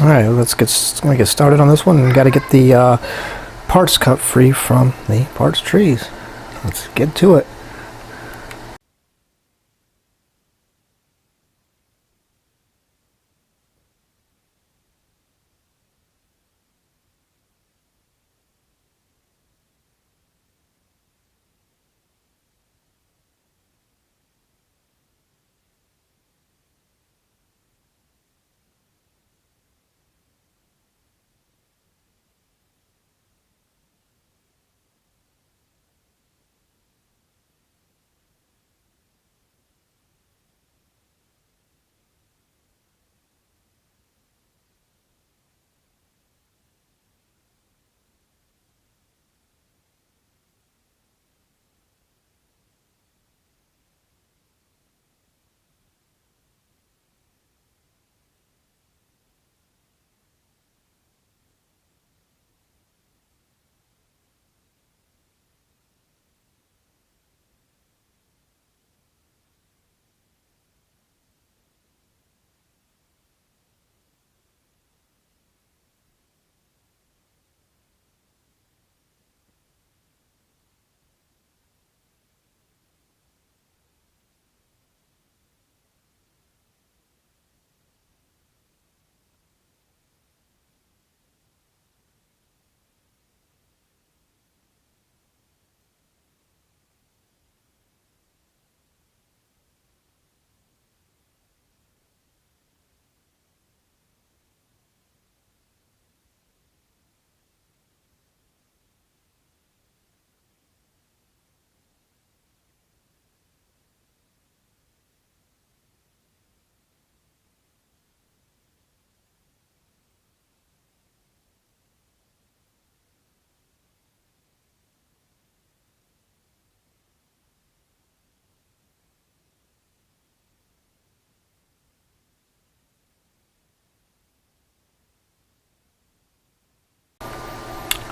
Alright, let's get started on this one. We got to get the parts cut free from the parts trees. Let's get to it.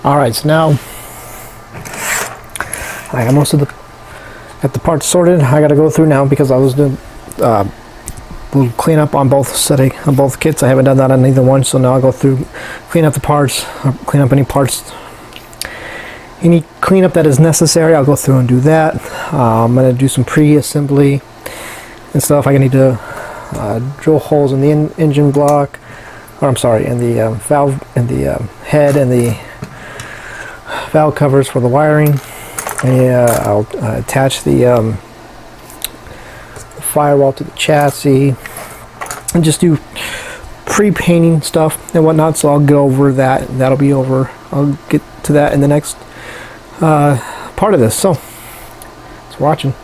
Alright, so now I got most of the parts sorted. I got to go through now because I was doing clean up on both kits. I haven't done that on either one, so now I'll go through, clean up the parts, clean up any cleanup that is necessary. I'll go through and do that. I'm going to do some pre-assembly and stuff. I need to drill holes in the engine block, or I'm sorry, in the valve, in the head, and the valve covers for the wiring. I'll attach the firewall to the chassis and just do pre-painting stuff and whatnot, so I'll go over that. That'll be over. I'll get to that in the next part of this. So, thanks for watching.